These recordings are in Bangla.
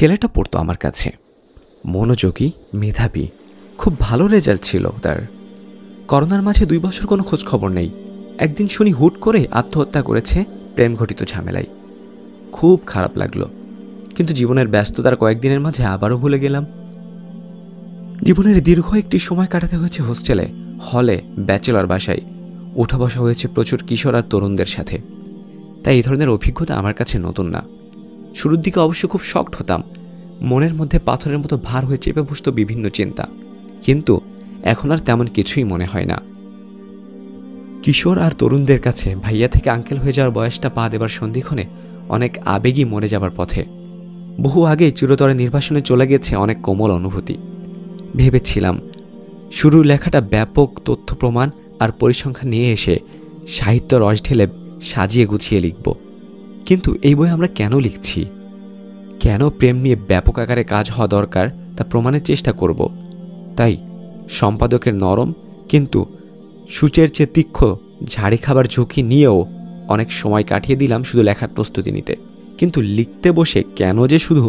ছেলেটা পড়তো আমার কাছে, মনোযোগী, মেধাবী, খুব ভালো রেজাল্ট ছিল তার। করোনার মাঝে 2 বছর কোনো খোঁজ খবর নেই। একদিন শুনি হুট করে আত্মহত্যা করেছে প্রেম ঘটিত ঝামেলায়। খুব খারাপ লাগলো, কিন্তু জীবনের ব্যস্ততার কয়েকদিনের মাঝে আবারও ভুলে গেলাম। জীবনের দীর্ঘ একটি সময় কাটাতে হয়েছে হোস্টেলে, হলে, ব্যাচেলর বাসায়। উঠা বসা হয়েছে প্রচুর কিশোর আর তরুণদের সাথে। তাই এই ধরনের অভিজ্ঞতা আমার কাছে নতুন না। শুরুর দিকে অবশ্য খুব শকড হতাম, মনের মধ্যে পাথরের মতো ভার হয়ে চেপে বসত বিভিন্ন চিন্তা, কিন্তু এখন আর তেমন কিছুই মনে হয় না। কিশোর আর তরুণদের কাছে ভাইয়া থেকে আঙ্কেল হয়ে যাওয়ার বয়সটা পা দেবার সন্ধিক্ষণে অনেক আবেগই মরে যাবার পথে। বহু আগেই চিরতরে নির্বাসনে চলে গেছে অনেক কোমল অনুভূতি। ভেবেছিলাম শুরুর লেখাটা ব্যাপক তথ্য প্রমাণ আর পরিসংখ্যান নিয়ে এসে সাহিত্য রস ঢেলে সাজিয়ে গুছিয়ে লিখব, কিন্তু এই বই আমরা কেন লিখছি, কেন প্রেম নিয়ে ব্যাপক আকারে কাজ হওয়া দরকার তা প্রমাণের চেষ্টা করব। তাই সম্পাদকের নরম কিন্তু সূচের চেয়ে তীক্ষ্ণ ঝাড়ি খাবার ঝুঁকি নিয়েও অনেক সময় কাটিয়ে দিলাম শুধু লেখার প্রস্তুতি নিতে। কিন্তু লিখতে বসে কেন যে শুধু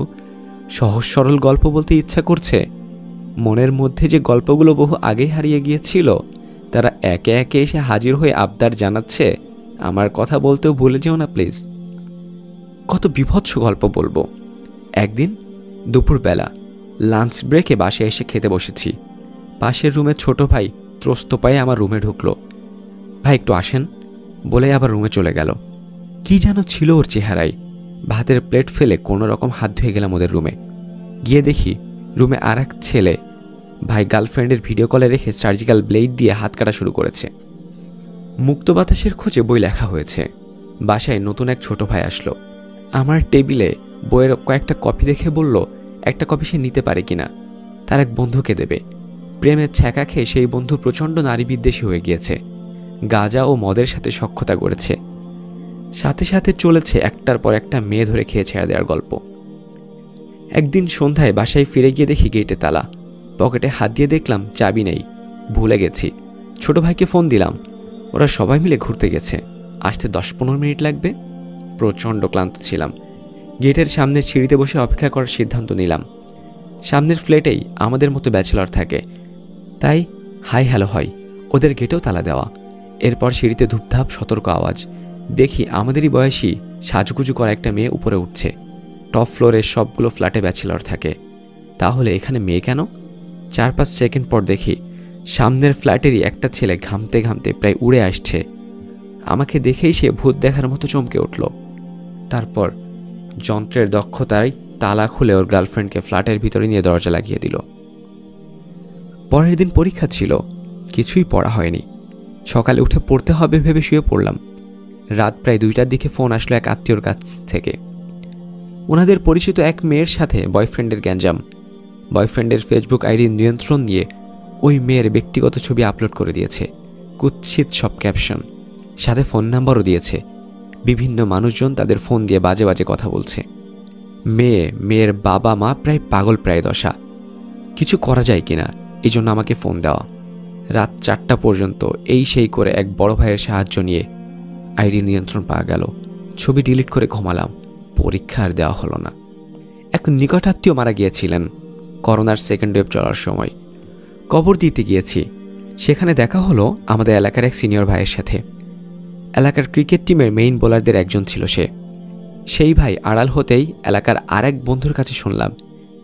সহজ সরল গল্প বলতে ইচ্ছা করছে, মনের মধ্যে যে গল্পগুলো বহু আগেই হারিয়ে গিয়েছিল তারা একে একে এসে হাজির হয়ে আবদার জানাচ্ছে, আমার কথা বলতেও ভুলে যেও না প্লিজ। কত বিভৎস গল্প বলবো। একদিন দুপুরবেলা লাঞ্চ ব্রেকে বাসায় এসে খেতে বসেছি। পাশের রুমে ছোট ভাই ত্রস্ত পায়ে আমার রুমে ঢুকলো। ভাই একটু আসেন বলে আবার রুমে চলে গেল। কি যেন ছিল ওর চেহারায়। ভাতের প্লেট ফেলে কোনো রকম হাত ধুয়ে গেলাম ওদের রুমে। গিয়ে দেখি রুমে আর এক ছেলে ভাই গার্লফ্রেন্ডের ভিডিও কলে রেখে সার্জিক্যাল ব্লেড দিয়ে হাত কাটা শুরু করেছে। মুক্ত বাতাসের খোঁজে বই লেখা হয়েছে। বাসায় নতুন এক ছোট ভাই আসলো। আমার টেবিলে বইয়ের কয়েকটা কপি দেখে বলল একটা কপি সে নিতে পারে কিনা, তার এক বন্ধুকে দেবে। প্রেমের ছ্যাঁকা খেয়ে সেই বন্ধু প্রচণ্ড নারী বিদ্বেষী হয়ে গিয়েছে, গাঁজা ও মদের সাথে সখ্যতা করেছে। সাথে সাথে চলেছে একটার পর একটা মেয়ে ধরে খেয়ে ছেড়ে দেওয়ার গল্প। একদিন সন্ধ্যায় বাসায় ফিরে গিয়ে দেখি গেটে তালা। পকেটে হাত দিয়ে দেখলাম চাবি নেই, ভুলে গেছি। ছোট ভাইকে ফোন দিলাম, ওরা সবাই মিলে ঘুরতে গেছে, আসতে 10-15 মিনিট লাগবে। প্রচণ্ড ক্লান্ত ছিলাম। গেটের সামনে সিঁড়িতে বসে অপেক্ষা করার সিদ্ধান্ত নিলাম। সামনের ফ্ল্যাটেই আমাদের মতো ব্যাচেলর থাকে, তাই হাই হ্যালো হয়। ওদের গেটেও তালা দেওয়া। এরপর সিঁড়িতে ধূপধাপ সতর্ক আওয়াজ। দেখি আমাদেরই বয়সী সাজুগুজু করা একটা মেয়ে উপরে উঠছে। টপ ফ্লোরের সবগুলো ফ্ল্যাটে ব্যাচেলর থাকে, তাহলে এখানে মেয়ে কেন? 4-5 সেকেন্ড পর দেখি সামনের ফ্ল্যাটেরই একটা ছেলে ঘামতে ঘামতে প্রায় উড়ে আসছে। আমাকে দেখেই সে ভূত দেখার মতো চমকে উঠল। তারপর যন্ত্রের দক্ষতায় তালা খুলে ওর গার্লফ্রেন্ডকে ফ্ল্যাটের ভিতরে নিয়ে দরজা লাগিয়ে দিল। পরের দিন পরীক্ষা ছিল, কিছুই পড়া হয়নি। সকালে উঠে পড়তে হবে ভেবে শুয়ে পড়লাম। রাত প্রায় 2টার দিকে ফোন আসলো এক আত্মীয়র কাছ থেকে। ওনাদের পরিচিত এক মেয়ের সাথে বয়ফ্রেন্ডের গ্যাঞ্জাম। বয়ফ্রেন্ডের ফেসবুক আইডির নিয়ন্ত্রণ নিয়ে ওই মেয়ের ব্যক্তিগত ছবি আপলোড করে দিয়েছে, কুৎসিত সব ক্যাপশন, সাথে ফোন নাম্বারও দিয়েছে। বিভিন্ন মানুষজন তাদের ফোন দিয়ে বাজে বাজে কথা বলছে। মেয়ের বাবা মা প্রায় পাগল প্রায় দশা। কিছু করা যায় কিনা এই জন্য আমাকে ফোন দেওয়া। রাত 4টা পর্যন্ত এই সেই করে এক বড় ভাইয়ের সাহায্য নিয়ে আইডি নিয়ন্ত্রণ পাওয়া গেল। ছবি ডিলিট করে ঘুমালাম। পরীক্ষা আর দেওয়া হলো না। এক নিকটাত্মীয় মারা গিয়েছিলেন করোনার সেকেন্ড ওয়েভ চলার সময়। কবর দিতে গিয়েছি। সেখানে দেখা হলো আমাদের এলাকার এক সিনিয়র ভাইয়ের সাথে। এলাকার ক্রিকেট টিমের মেইন বোলারদের একজন ছিল সে। সেই ভাই আড়াল হতেই এলাকার আরেক বন্ধুর কাছে শুনলাম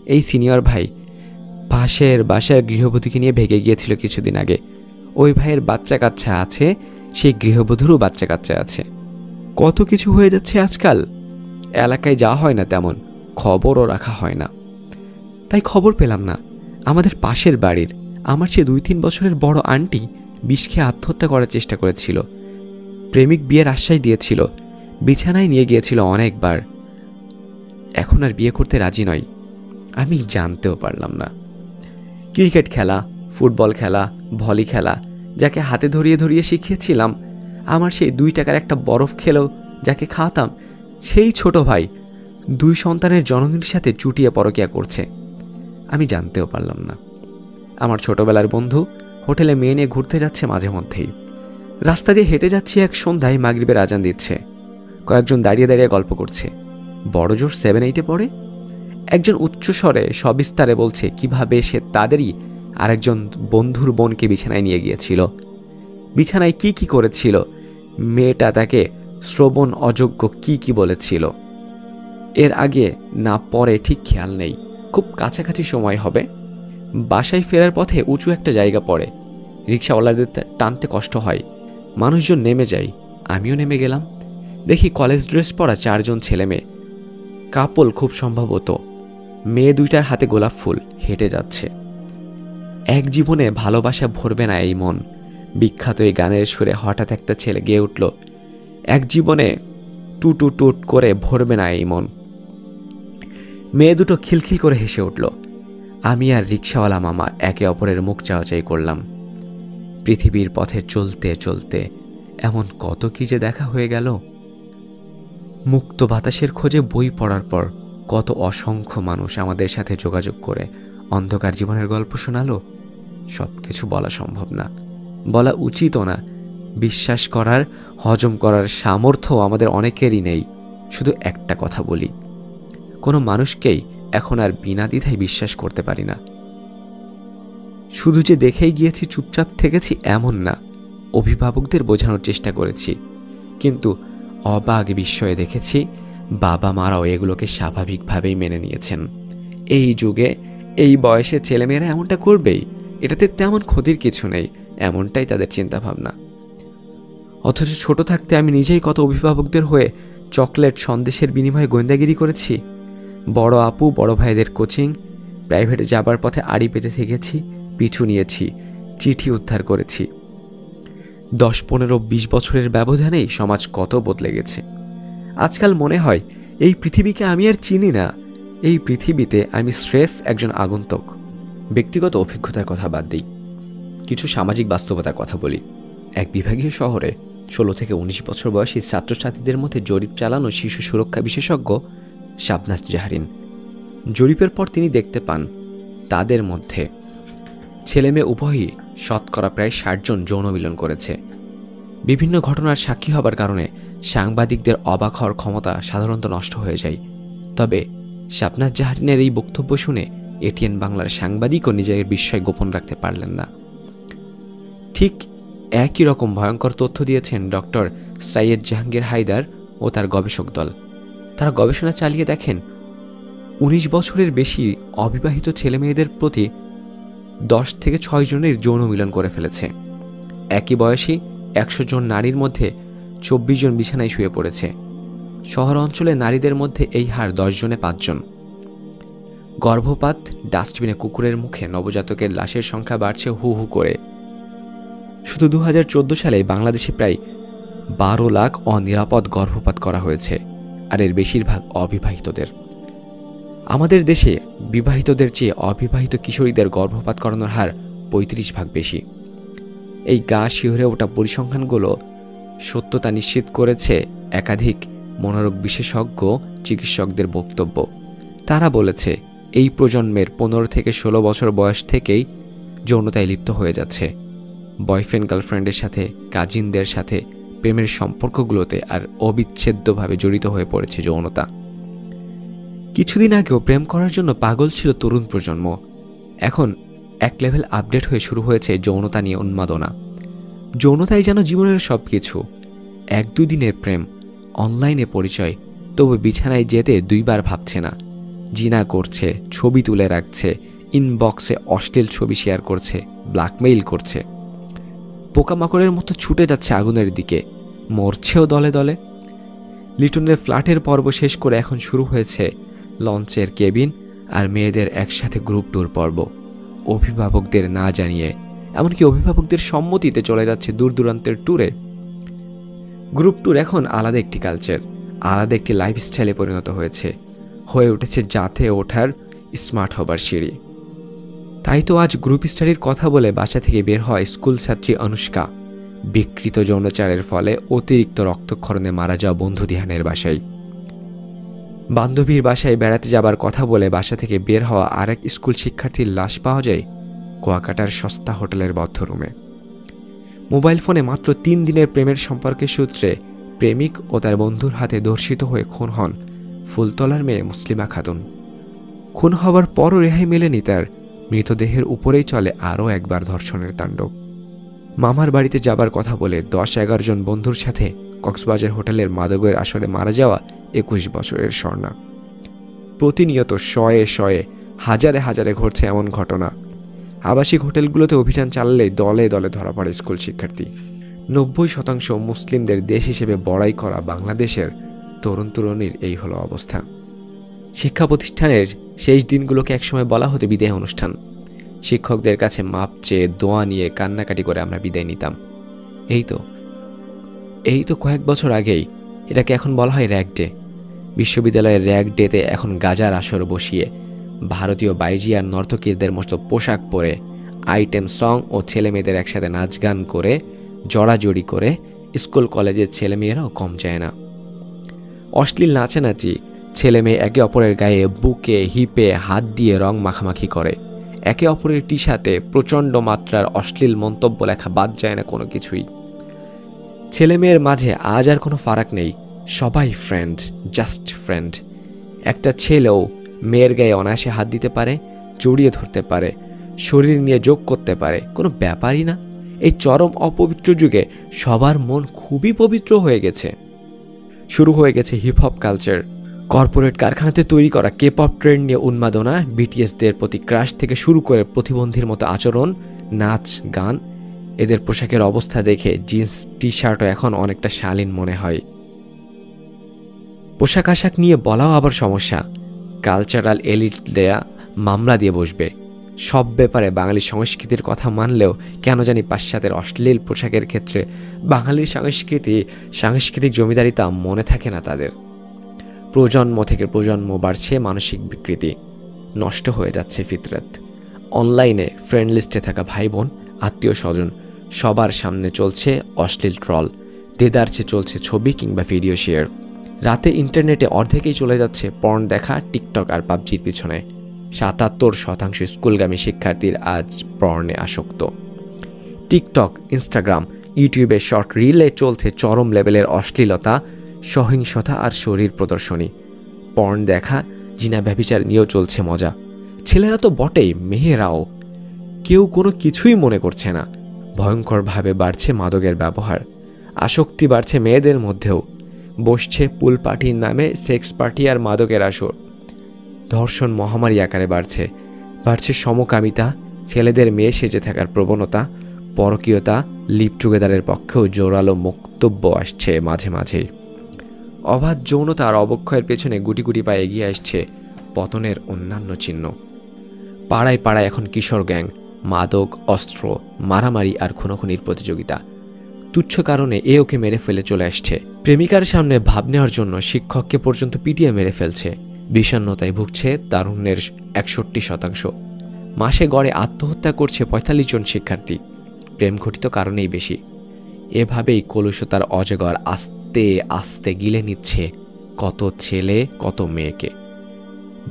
এই সিনিয়র ভাই পাশের বাসার গৃহবধূকে নিয়ে ভেগে গিয়েছিল কিছুদিন আগে। ওই ভাইয়ের বাচ্চা কাচ্চা আছে, সেই গৃহবধূরও বাচ্চা কাচ্চা আছে। কত কিছু হয়ে যাচ্ছে আজকাল। এলাকায় যাওয়া হয় না, তেমন খবরও রাখা হয় না। তাই খবর পেলাম না। আমাদের পাশের বাড়ির আমার চেয়ে 2-3 বছরের বড় আন্টি বিষ খেয়ে আত্মহত্যা করার চেষ্টা করেছিল। প্রেমিক বিয়ের আশ্বাস দিয়েছিল, বিছানায় নিয়ে গিয়েছিল অনেকবার। এখন আর বিয়ে করতে রাজি নয়। আমি জানতেও পারলাম না। ক্রিকেট খেলা, ফুটবল খেলা, ভলি খেলা যাকে হাতে ধরিয়ে ধরিয়ে শিখিয়েছিলাম, আমার সেই 2 টাকার একটা বরফ খেলেও যাকে খাওয়াতাম, সেই ছোট ভাই 2 সন্তানের জননীর সাথে চুটিয়ে পরকিয়া করছে। আমি জানতেও পারলাম না। আমার ছোটবেলার বন্ধু হোটেলে মেয়ে নিয়ে ঘুরতে যাচ্ছে মাঝে মধ্যেই। রাস্তা দিয়ে হেঁটে যাচ্ছি এক সন্ধ্যায়, মাগরিবের আজান দিচ্ছে। কয়েকজন দাঁড়িয়ে দাঁড়িয়ে গল্প করছে। বড় জোর 7-8-এ পড়ে। একজন উচ্চস্বরে সবিস্তারে বলছে কিভাবে সে তাদেরই আরেকজন বন্ধুর বোনকে বিছানায় নিয়ে গিয়েছিল, বিছানায় কি কি করেছিল, মেয়েটা তাকে শ্রবণ অযোগ্য কি কি বলেছিল। এর আগে না পরে ঠিক খেয়াল নেই। খুব কাছাকাছি সময় হবে। বাসায় ফেরার পথে উঁচু একটা জায়গা পড়ে, রিক্সাওয়ালাদের টানতে কষ্ট হয়, মানুষজন নেমে যায়, আমিও নেমে গেলাম। দেখি কলেজ ড্রেস পরা 4 জন ছেলে মেয়ে, কাপল খুব সম্ভবত, মেয়ে দুইটার হাতে গোলাপ ফুল, হেঁটে যাচ্ছে। এক জীবনে ভালোবাসা ভরবে না এই মন, বিখ্যাত এই গানের সুরে হঠাৎ একটা ছেলে গেয়ে উঠল, এক জীবনে টুটু টুট করে ভরবে না এই মন। মেয়ে দুটো খিলখিল করে হেসে উঠল। আমি আর রিক্সাওয়ালা মামা একে অপরের মুখ চাওয়াচাই করলাম। পৃথিবীর পথে চলতে চলতে এমন কত কি যে দেখা হয়ে গেল। মুক্ত বাতাসের খোঁজে বই পড়ার পর কত অসংখ্য মানুষ আমাদের সাথে যোগাযোগ করে অন্ধকার জীবনের গল্প শোনালো। সব কিছু বলা সম্ভব না, বলা উচিতও না। বিশ্বাস করার, হজম করার সামর্থ্য আমাদের অনেকেরই নেই। শুধু একটা কথা বলি, কোনো মানুষকেই এখন আর বিনা দ্বিধায় বিশ্বাস করতে পারি না। শুধু যে দেখেই গিয়েছি, চুপচাপ থেকেছি এমন না, অভিভাবকদের বোঝানোর চেষ্টা করেছি, কিন্তু অবাক বিস্ময়ে দেখেছি বাবা মারাও এগুলোকে স্বাভাবিকভাবেই মেনে নিয়েছেন। এই যুগে, এই বয়সে ছেলেমেয়েরা এমনটা করবেই, এটাতে তেমন ক্ষতির কিছু নেই, এমনটাই তাদের চিন্তাভাবনা। অথচ ছোট থাকতে আমি নিজেই কত অভিভাবকদের হয়ে চকলেট সন্দেশের বিনিময়ে গোয়েন্দাগিরি করেছি। বড় আপু বড় ভাইদের কোচিং, প্রাইভেটে যাবার পথে আড়ি পেতে থেকেছি, পিছু নিয়েছি, চিঠি উদ্ধার করেছি। 10, 15, 20 বছরের ব্যবধানেই সমাজ কত বদলে গেছে। আজকাল মনে হয় এই পৃথিবীকে আমি আর চিনি না, এই পৃথিবীতে আমি স্রেফ একজন আগন্তুক। ব্যক্তিগত অভিজ্ঞতার কথা বাদ দিই, কিছু সামাজিক বাস্তবতার কথা বলি। এক বিভাগীয় শহরে 16 থেকে 19 বছর বয়সী ছাত্রছাত্রীদের মধ্যে জরিপ চালানো শিশু সুরক্ষা বিশেষজ্ঞ শাবনাজ জাহরিন। জরিপের পর তিনি দেখতে পান তাদের মধ্যে ছেলেমেয়ে উভয়ই শতকরা প্রায় 60 জন যৌন মিলন করেছে। বিভিন্ন ঘটনার সাক্ষী হবার কারণে সাংবাদিকদের অবাক হওয়ার ক্ষমতা সাধারণত নষ্ট হয়ে যায়। তবে শাবনাজ জাহরিনের এই বক্তব্য শুনে এটিএন বাংলার সাংবাদিকও নিজের বিস্ময় গোপন রাখতে পারলেন না। ঠিক একই রকম ভয়ঙ্কর তথ্য দিয়েছেন ডক্টর সৈয়দ জাহাঙ্গীর হায়দার ও তার গবেষক দল। তারা গবেষণা চালিয়ে দেখেন 19 বছরের বেশি অবিবাহিত ছেলেমেয়েদের প্রতি 10 থেকে 6 জনের যৌন মিলন করে ফেলেছে। একই বয়সী 100 জন নারীর মধ্যে 24 জন বিছানায় শুয়ে পড়েছে। শহর অঞ্চলে নারীদের মধ্যে এই হার 10 জনে 5 জন। গর্ভপাত, ডাস্টবিনে কুকুরের মুখে নবজাতকের লাশের সংখ্যা বাড়ছে হু হু করে। শুধু 2014 সালে বাংলাদেশে প্রায় 12 লাখ অনিরাপদ গর্ভপাত করা হয়েছে, আর এর বেশিরভাগ অবিবাহিতদের। আমাদের দেশে বিবাহিতদের চেয়ে অবিবাহিত কিশোরীদের গর্ভপাত করানোর হার 35% বেশি। এই গা শিহরে ওঠা পরিসংখ্যানগুলো সত্যতা নিশ্চিত করেছে একাধিক মনোরোগ বিশেষজ্ঞ চিকিৎসকদের বক্তব্য। তারা বলেছে এই প্রজন্মের 15 থেকে 16 বছর বয়স থেকেই যৌনতায় লিপ্ত হয়ে যাচ্ছে। বয়ফ্রেন্ড গার্লফ্রেন্ডের সাথে, কাজিনদের সাথে প্রেমের সম্পর্কগুলোতে আর অবিচ্ছেদ্যভাবে জড়িত হয়ে পড়েছে যৌনতা। কিছুদিন আগেও প্রেম করার জন্য পাগল ছিল তরুণ প্রজন্ম। এখন এক লেভেল আপডেট হয়ে শুরু হয়েছে যৌনতা নিয়ে উন্মাদনা। যৌনতাই যেন জীবনের সব কিছু। 1-2 দিনের প্রেম, অনলাইনে পরিচয়, তবে বিছানায় যেতে 2 বার ভাবছে না। জিনা করছে, ছবি তুলে রাখছে, ইনবক্সে অশ্লীল ছবি শেয়ার করছে, ব্ল্যাকমেইল করছে। পোকামাকড়ের মতো ছুটে যাচ্ছে আগুনের দিকে, মরছেও দলে দলে। লিটনের ফ্ল্যাটের পর্ব শেষ করে এখন শুরু হয়েছে লঞ্চের কেবিন আর মেয়েদের একসাথে গ্রুপ ট্যুর পর্ব। অভিভাবকদের না জানিয়ে, এমনকি অভিভাবকদের সম্মতিতে চলে যাচ্ছে দূর দূরান্তের ট্যুরে। গ্রুপ ট্যুর এখন আলাদা একটি কালচার, আলাদা একটি লাইফস্টাইলে পরিণত হয়ে উঠেছে জাতে ওঠার, স্মার্ট হবার সিঁড়ি। তাই তো আজ গ্রুপ স্টাডির কথা বলে বাসা থেকে বের হয় স্কুল ছাত্রী অনুষ্কা। বিকৃত যৌনাচারের ফলে অতিরিক্ত রক্তক্ষরণে মারা যাওয়া বন্ধু দিহানের বাসায়। বান্ধবীর বাসায় বেড়াতে যাবার কথা বলে বাসা থেকে বের হওয়া আরেক স্কুল শিক্ষার্থীর লাশ পাওয়া যায় কুয়াকাটার সস্তা হোটেলের বদ্ধরুমে। মোবাইল ফোনে মাত্র 3 দিনের প্রেমের সম্পর্কের সূত্রে প্রেমিক ও তার বন্ধুর হাতে ধর্ষিত হয়ে খুন হন ফুলতলার মেয়ে মুসলিমা খাতুন। খুন হবার পরও রেহাই মেলেনি তার। মৃতদেহের উপরেই চলে আরও একবার ধর্ষণের তাণ্ডব। মামার বাড়িতে যাবার কথা বলে 10-11 জন বন্ধুর সাথে কক্সবাজার হোটেলের মাদকের আসরে মারা যাওয়া 21 বছরের স্বর্ণা। প্রতিনিয়ত শয়ে শয়ে হাজারে হাজারে ঘটছে এমন ঘটনা। আবাসিক হোটেলগুলোতে অভিযান চালালেই দলে দলে ধরা পড়ে স্কুল শিক্ষার্থী। 90% মুসলিমদের দেশ হিসেবে বড়াই করা বাংলাদেশের তরুণ তরুণীর এই হলো অবস্থা। শিক্ষা প্রতিষ্ঠানের শেষ দিনগুলোকে একসময় বলা হতো বিদায় অনুষ্ঠান। শিক্ষকদের কাছে মাপ চেয়ে দোয়া নিয়ে কান্নাকাটি করে আমরা বিদায় নিতাম। এই তো কয়েক বছর আগেই এটাকে এখন বলা হয় র্যাগ ডে। বিশ্ববিদ্যালয়ের র্যাগ ডেতে এখন গাজার আসর বসিয়ে ভারতীয় বাইজি আর নর্তকীদের মতো পোশাক পরে আইটেম সং ও ছেলেমেয়েদের একসাথে নাচ গান করে জড়াজড়ি করে স্কুল কলেজের ছেলেমেয়েরাও কম যায় না। অশ্লীল নাচানাচি, ছেলে মেয়ে একে অপরের গায়ে বুকে হিপে হাত দিয়ে রং মাখামাখি করে। একে অপরের টি শার্টে প্রচণ্ড মাত্রার অশ্লীল মন্তব্য লেখা বাদ যায় না কোনো কিছুই। ছেলে মেয়ের মাঝে আজ আর কোনো ফারাক নেই, সবাই ফ্রেন্ড, জাস্ট ফ্রেন্ড। একটা ছেলেও মেয়ের গায়ে অনায়াসে হাত দিতে পারে, জড়িয়ে ধরতে পারে, শরীর নিয়ে যোগ করতে পারে, কোনো ব্যাপারই না। এই চরম অপবিত্র যুগে সবার মন খুবই পবিত্র হয়ে গেছে। শুরু হয়ে গেছে হিপহপ কালচার। কর্পোরেট কারখানাতে তৈরি করা কে-পপ ট্রেন্ড নিয়ে উন্মাদনা, বিটিএসদের প্রতি ক্রাশ থেকে শুরু করে প্রতিবন্ধীর মতো আচরণ, নাচ গান। এদের পোশাকের অবস্থা দেখে জিন্স টি শার্টও এখন অনেকটা শালীন মনে হয়। পোশাক আশাক নিয়ে বলাও আবার সমস্যা। কালচারাল এলিট দেয়া মামলা দিয়ে বসবে। সব ব্যাপারে বাঙালি সংস্কৃতির কথা মানলেও কেন জানি পাশ্চাত্যের অশ্লীল পোশাকের ক্ষেত্রে বাঙালির সাংস্কৃতিক জমিদারিতা মনে থাকে না তাদের। প্রজন্ম থেকে প্রজন্ম বাড়ছে মানসিক বিকৃতি, নষ্ট হয়ে যাচ্ছে ফিতরত। অনলাইনে ফ্রেন্ড লিস্টে থাকা ভাই বোন, আত্মীয় স্বজন সবার সামনে চলছে অশ্লীল ট্রল, দেদারছে চলছে ছবি কিংবা ভিডিও শেয়ার। রাতে ইন্টারনেটে অর্ধেকেই চলে যাচ্ছে পর্ন দেখা, টিকটক আর পাবজির পিছনে। 77% স্কুলগামী শিক্ষার্থীর আজ পর্নে আসক্ত। টিকটক, ইনস্টাগ্রাম, ইউটিউবে শর্ট রিলে চলছে চরম লেভেলের অশ্লীলতা, সহিংসতা আর শরীর প্রদর্শনী। পর্ন দেখা, জিনা ব্যভিচার নিয়েও চলছে মজা। ছেলেরা তো বটেই, মেয়েরাও। কেউ কোনো কিছুই মনে করছে না। ভয়ঙ্করভাবে বাড়ছে মাদকের ব্যবহার, আসক্তি বাড়ছে মেয়েদের মধ্যেও। বসছে পুল পার্টির নামে সেক্স পার্টি আর মাদকের আসর। ধর্ষণ মহামারী আকারে বাড়ছে সমকামিতা, ছেলেদের মেয়ে সেজে থাকার প্রবণতা, পরকীয়তা, লিভ টুগেদারের পক্ষেও জোরালো বক্তব্য আসছে মাঝে মাঝেই। অবাধ যৌনতা আর অবক্ষয়ের পেছনে গুটি গুটি পায়ে এগিয়ে আসছে পতনের অন্যান্য চিহ্ন। পাড়ায় পাড়ায় এখন কিশোর গ্যাং, মাদক, অস্ত্র, মারামারি আর খুনোখুনির প্রতিযোগিতা। তুচ্ছ কারণে এ ওকে মেরে ফেলে চলে আসছে। প্রেমিকার সামনে ভাব নেওয়ার জন্য শিক্ষককে পর্যন্ত পিটিয়ে মেরে ফেলছে। বিষণ্ণতায় ভুগছে তারুণ্যের 61%। মাসে গড়ে আত্মহত্যা করছে 45 জন শিক্ষার্থী। প্রেম ঘটিত কারণেই বেশি। এভাবেই কলুষতার অজগর আস্তে আস্তে গিলে নিচ্ছে কত ছেলে, কত মেয়েকে।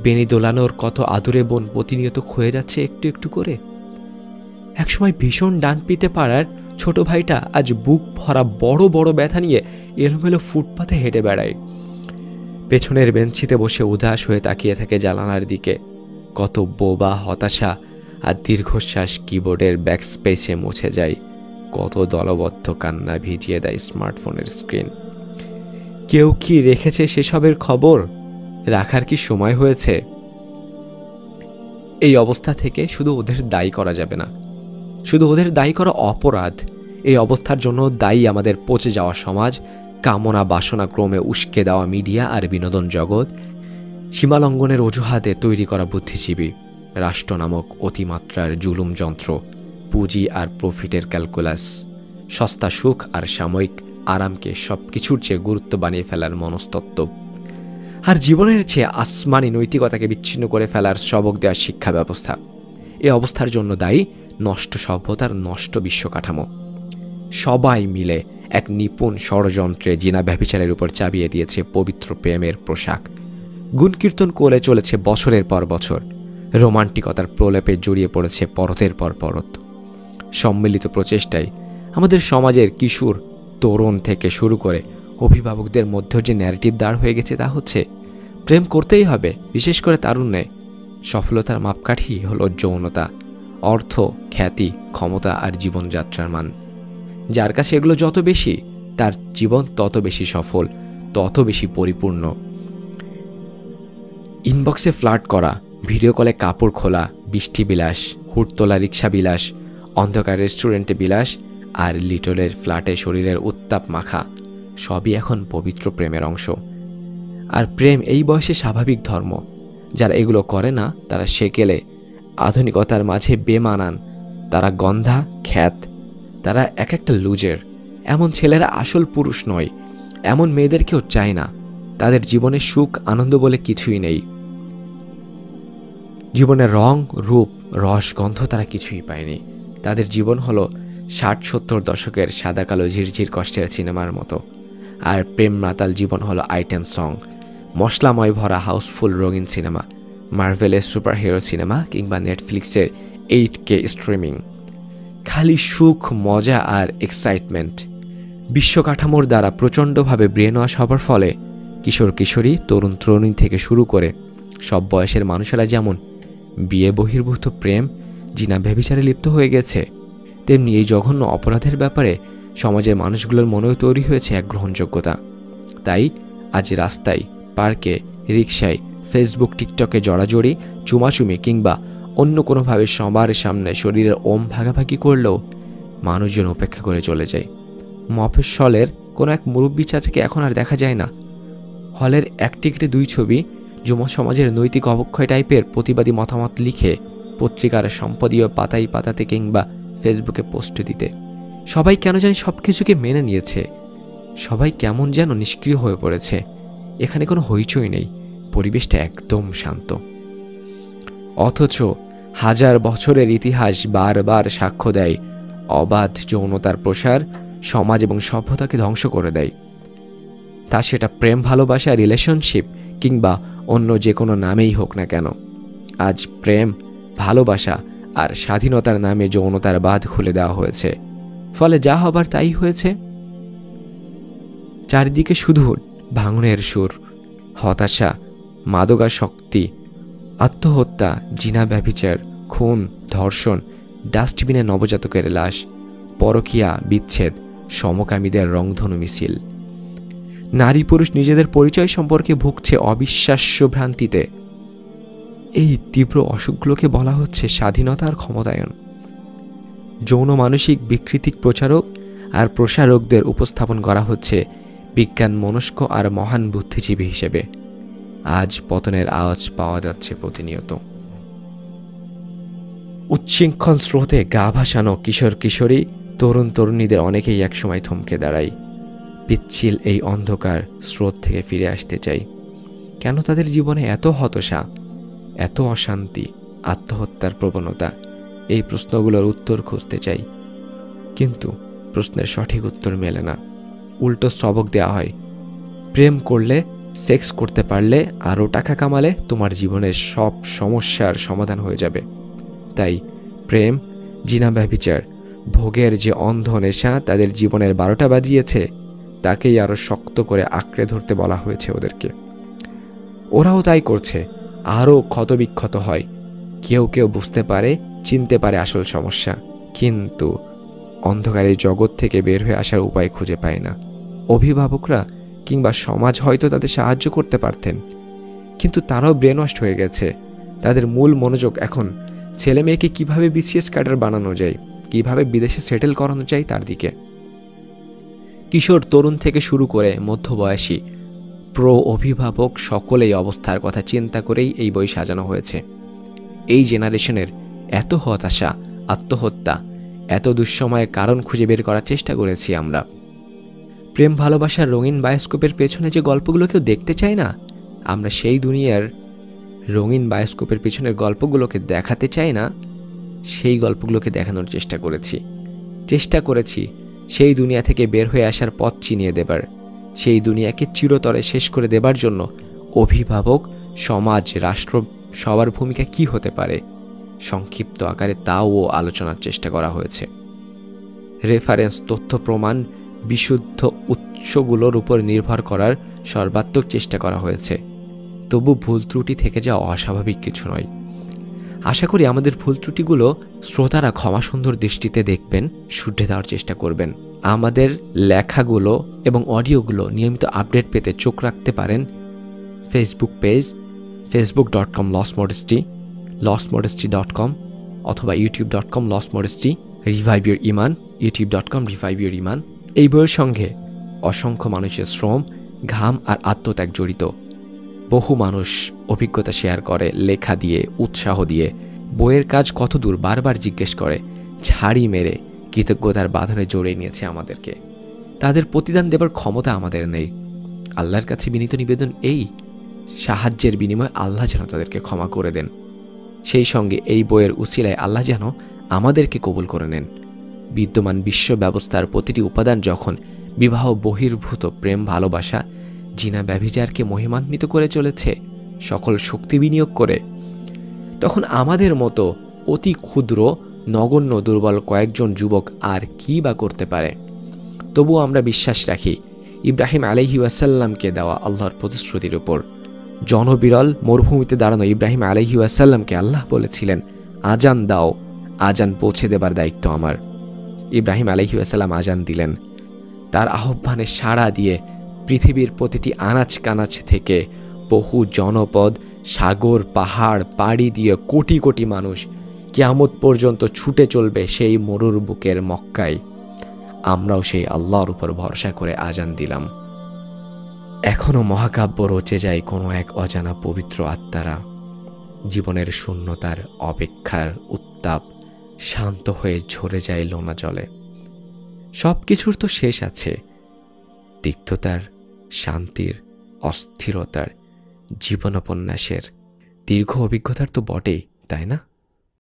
বেনি দোলানোর কত আদুরে বোন প্রতিনিয়ত ক্ষয়ে যাচ্ছে একটু একটু করে। একসময় ভীষণ ডান পিতে পাড়ার ছোট ভাইটা আজ বুক ভরা বড় বড় ব্যথা নিয়ে এলোমেলো ফুটপাতে হেঁটে বেড়ায়। পেছনের বেঞ্চিতে বসে উদাস হয়ে তাকিয়ে থাকে জানালার দিকে। কত বোবা হতাশা আর দীর্ঘশ্বাস কিবোর্ডের ব্যাকস্পেসে মুছে যায়। কত দলবদ্ধ কান্না ভিজিয়ে দেয় স্মার্টফোনের স্ক্রিন। কেউ কি রেখেছে সেসবের খবর? রাখার কি সময় হয়েছে? এই অবস্থা থেকে শুধু ওদের দায়ী করা যাবে না, শুধু ওদের দায়ী করা অপরাধ। এই অবস্থার জন্য দায়ী আমাদের পচে যাওয়া সমাজ, কামনা বাসনা ক্রমে উস্কে দেওয়া মিডিয়া আর বিনোদন জগৎ, সীমালঙ্ঘনের অজুহাতে তৈরি করা বুদ্ধিজীবী রাষ্ট্র নামক অতিমাত্রার জুলুম যন্ত্র, পুঁজি আর প্রফিটের ক্যালকুলাস, সস্তা সুখ আর সাময়িক আরামকে সবকিছুর চেয়ে গুরুত্ব বানিয়ে ফেলার মনস্তত্ত্ব, আর জীবনের চেয়ে আসমানি নৈতিকতাকে বিচ্ছিন্ন করে ফেলার সবক দেওয়ার শিক্ষা ব্যবস্থা। এ অবস্থার জন্য দায়ী নষ্ট সভ্যতার নষ্ট বিশ্বকাঠামো। সবাই মিলে এক নিপুণ ষড়যন্ত্রে জিনা ব্যভিচারের উপর চাপিয়ে দিয়েছে পবিত্র প্রেমের পোশাক। গুণকীর্তন করে চলেছে বছরের পর বছর। রোমান্টিকতার প্রলেপে জড়িয়ে পড়েছে পরতের পর পরত। সম্মিলিত প্রচেষ্টায় আমাদের সমাজের কিশোর, তরুণ থেকে শুরু করে অভিভাবকদের মধ্যে যে ন্যারেটিভ দাঁড় হয়ে গেছে তা হচ্ছে প্রেম করতেই হবে, বিশেষ করে তারুণ্যে। সফলতার মাপকাঠি হলো যৌনতা, অর্থ, খ্যাতি, ক্ষমতা আর জীবনযাত্রার মান। যার কাছে এগুলো যত বেশি, তার জীবন তত বেশি সফল, তত বেশি পরিপূর্ণ। ইনবক্সে ফ্লার্ট করা, ভিডিও কলে কাপড় খোলা, বৃষ্টি বিলাস, হুড়তোলা রিক্সা বিলাস, অন্ধকার রেস্টুরেন্টে বিলাস আর লিটলের ফ্ল্যাটে শরীরের উত্তাপ মাখা সবই এখন পবিত্র প্রেমের অংশ। আর প্রেম এই বয়সে স্বাভাবিক ধর্ম। যারা এগুলো করে না তারা সেকেলে, আধুনিকতার মাঝে বেমানান, তারা গন্ধা, খ্যাত, তারা এক একটা লুজের। এমন ছেলেরা আসল পুরুষ নয়, এমন মেয়েদের কেউ চায় না। তাদের জীবনে সুখ আনন্দ বলে কিছুই নেই। জীবনের রং, রূপ, রস, গন্ধ তারা কিছুই পায়নি। তাদের জীবন হলো 60-70 দশকের সাদা কালো ঝিরঝির কষ্টের সিনেমার মতো। আর প্রেম মাতাল জীবন হলো আইটেম সং, মশলাময় ভরা হাউসফুল রঙিন সিনেমা, মার্ভেলের সুপারহিরো সিনেমা কিংবা নেটফ্লিক্সের 8K স্ট্রিমিং। খালি সুখ, মজা আর এক্সাইটমেন্ট। বিশ্বকাঠামোর দ্বারা প্রচণ্ডভাবে ব্রেন ওয়াশ হবার ফলে কিশোর কিশোরী, তরুণ তরুণী থেকে শুরু করে সব বয়সের মানুষেরা যেমন বিয়ে বহির্ভূত প্রেম, জিনা ব্যভিচারে লিপ্ত হয়ে গেছে, তেমনি এই জঘন্য অপরাধের ব্যাপারে সমাজের মানুষগুলোর মনেও তৈরি হয়েছে এক গ্রহণযোগ্যতা। তাই আজ রাস্তায়, পার্কে, রিকশায়, ফেসবুক, টিকটকে জড়াজড়ি, চুমাচুমি কিংবা অন্য কোনোভাবে সবার সামনে শরীরের ওম ভাগাভাগি করলেও মানুষজন উপেক্ষা করে চলে যায়। মফস্বলের কোনো এক মুরব্বী চাচাকে এখন আর দেখা যায় না। হলের এক টিকিটে 2 ছবি, যুব সমাজের নৈতিক অবক্ষয় টাইপের প্রতিবাদী মতামত লিখে পত্রিকার সম্পাদীয় পাতায় পাতাতে কিংবা ফেসবুকে পোস্ট দিতে। সবাই কেন জানি সব কিছুকে মেনে নিয়েছে। সবাই কেমন যেন নিষ্ক্রিয় হয়ে পড়েছে। এখানে কোনো হইচই নেই, পরিবেশটা একদম শান্ত। অথচ 1000 বছরের ইতিহাস বারবার সাক্ষ্য দেয় অবাধ যৌনতার প্রসার সমাজ এবং সভ্যতাকে ধ্বংস করে দেয়। তা সেটা প্রেম, ভালোবাসা, রিলেশনশিপ কিংবা অন্য যে কোনো নামেই হোক না কেন। আজ প্রেম, ভালোবাসা আর স্বাধীনতার নামে যৌনতার বাঁধ খুলে দেওয়া হয়েছে। ফলে যা হবার তাই হয়েছে। চারিদিকে শুধু ভাঙনের সুর, হতাশা, মাদকাসক্তি, আত্মহত্যা, জিনা ব্যভিচার, খুন, ধর্ষণ, ডাস্টবিনে নবজাতকের লাশ, পরকীয়া, বিচ্ছেদ, সমকামীদের রংধনু মিছিল। নারী পুরুষ নিজেদের পরিচয় সম্পর্কে ভুগছে অবিশ্বাস্য ভ্রান্তিতে। এই তীব্র অসুখগুলোকে বলা হচ্ছে স্বাধীনতা আর ক্ষমতায়ন। যৌন মানসিক বিকৃতিক প্রচারক আর প্রসারকদের উপস্থাপন করা হচ্ছে বিজ্ঞান মনস্ক আর মহান বুদ্ধিজীবী হিসেবে। আজ পতনের আওয়াজ পাওয়া যাচ্ছে প্রতিনিয়ত। উচ্ছৃঙ্খল স্রোতে গা ভাসানো কিশোর কিশোরী, তরুণ তরুণীদের অনেকেই একসময় থমকে দাঁড়ায়। পিচ্ছিল এই অন্ধকার স্রোত থেকে ফিরে আসতে চাই। কেন তাদের জীবনে এত হতাশা, এত অশান্তি, আত্মহত্যার প্রবণতা? এই প্রশ্নগুলোর উত্তর খুঁজতে চাই, কিন্তু প্রশ্নের সঠিক উত্তর মেলে না। উল্টো সবক দেওয়া হয়, প্রেম করলে, সেক্স করতে পারলে, আরও টাকা কামালে তোমার জীবনের সব সমস্যার সমাধান হয়ে যাবে। তাই প্রেম, জিনা ব্যভিচার, ভোগের যে অন্ধ নেশা তাদের জীবনের 12টা বাজিয়েছে, তাকেই আরও শক্ত করে আঁকড়ে ধরতে বলা হয়েছে ওদেরকে। ওরাও তাই করছে, আরও ক্ষতবিক্ষত হয়। কেউ কেউ বুঝতে পারে, চিনতে পারে আসল সমস্যা, কিন্তু অন্ধকারের জগৎ থেকে বের হয়ে আসার উপায় খুঁজে পায় না। অভিভাবকরা কিংবা সমাজ হয়তো তাদের সাহায্য করতে পারতেন, কিন্তু তারাও ব্রেন ওয়াশ হয়ে গেছে। তাদের মূল মনোযোগ এখন ছেলে মেয়েকে কীভাবে বিসিএস ক্যাডার বানানো যায়, কীভাবে বিদেশে সেটেল করানো যায় তার দিকে। কিশোর তরুণ থেকে শুরু করে মধ্যবয়সী, প্রো অভিভাবক সকলেই অবস্থার কথা চিন্তা করেই এই বই সাজানো হয়েছে। এই জেনারেশনের এত হতাশা, আত্মহত্যা, এত দুঃসময়ের কারণ খুঁজে বের করার চেষ্টা করেছি আমরা। প্রেম ভালোবাসার রঙিন বায়োস্কোপের পেছনে যে গল্পগুলো কেউ দেখতে চায় না, আমরা সেই দুনিয়ার রঙিন বায়োস্কোপের পেছনের গল্পগুলোকে দেখাতে চাই না, সেই গল্পগুলোকে দেখানোর চেষ্টা করেছি সেই দুনিয়া থেকে বের হয়ে আসার পথ চিনিয়ে দেবার, সেই দুনিয়াকে চিরতরে শেষ করে দেবার জন্য অভিভাবক, সমাজ, রাষ্ট্র সবার ভূমিকা কি হতে পারে সংক্ষিপ্ত আকারে তাও আলোচনার চেষ্টা করা হয়েছে। রেফারেন্স, তথ্য, প্রমাণ, বিশুদ্ধ উৎসগুলোর উপর নির্ভর করার সর্বাত্মক চেষ্টা করা হয়েছে। তবু ভুল ত্রুটি থেকে যাওয়া অস্বাভাবিক কিছু নয়। আশা করি আমাদের ভুল ত্রুটিগুলো শ্রোতারা ক্ষমা সুন্দর দৃষ্টিতে দেখবেন, শুধরে দেওয়ার চেষ্টা করবেন। আমাদের লেখাগুলো এবং অডিওগুলো নিয়মিত আপডেট পেতে চোখ রাখতে পারেন ফেসবুক পেজ facebook.com lostmodesty.com অথবা youtube.com lostmodesty, রিভাইভ ইউর ইমান youtube.com রিভাইভ ইউর ইমান। এই বইয়ের সঙ্গে অসংখ্য মানুষের শ্রম, ঘাম আর আত্মত্যাগ জড়িত। বহু মানুষ অভিজ্ঞতা শেয়ার করে, লেখা দিয়ে, উৎসাহ দিয়ে। বইয়ের কাজ কত দূর বারবার জিজ্ঞেস করে, ঝাড়ি মেরে কৃতজ্ঞতার বাঁধনে জড়িয়ে নিয়েছে আমাদেরকে। তাদের প্রতিদান দেবার ক্ষমতা আমাদের নেই। আল্লাহর কাছে বিনীত নিবেদন এই, সাহায্যের বিনিময়ে আল্লাহ যেন তাদেরকে ক্ষমা করে দেন। সেই সঙ্গে এই বইয়ের উসিলায় আল্লাহ যেন আমাদেরকে কবুল করে নেন। বিদ্যমান বিশ্ব ব্যবস্থার প্রতিটি উপাদান যখন বিবাহ বহির্ভূত প্রেম, ভালোবাসা, জিনা, ব্যভিচারকে মহিমান্বিত করে চলেছে সকল শক্তি বিনিয়োগ করে, তখন আমাদের মতো অতি ক্ষুদ্র, নগণ্য, দুর্বল কয়েকজন যুবক আর কি বা করতে পারে? তবুও আমরা বিশ্বাস রাখি ইব্রাহিম আলাইহি ওয়াসাল্লামকে দেওয়া আল্লাহর প্রতিশ্রুতির উপর। জনবিরল মরুভূমিতে দাঁড়ানো ইব্রাহিম আলাইহি ওয়াসাল্লামকে আল্লাহ বলেছিলেন, আজান দাও, আজান পৌঁছে দেবার দায়িত্ব আমার। ইব্রাহিম আলাইহি ওয়াসাল্লাম আজান দিলেন। তার আহ্বানে সাড়া দিয়ে পৃথিবীর প্রতিটি আনাচ কানাচ থেকে বহু জনপদ, সাগর, পাহাড় পাড়ি দিয়ে কোটি কোটি মানুষ কিয়ামত পর্যন্ত ছুটে চলবে সেই মরুর বুকের মক্কায়। আমরাও সেই আল্লাহর উপর ভরসা করে আজান দিলাম। এখনও মহাকাব্য রচে যায় কোনো এক অজানা পবিত্র আত্মারা। জীবনের শূন্যতার, অপেক্ষার উত্তাপ শান্ত হয়ে ঝরে যায় লোনা জলে। সব কিছুর তো শেষ আছে, তিক্ততার, শান্তির, অস্থিরতার, জীবনোপন্যাসের, দীর্ঘ অভিজ্ঞতার তো বটেই, তাই না?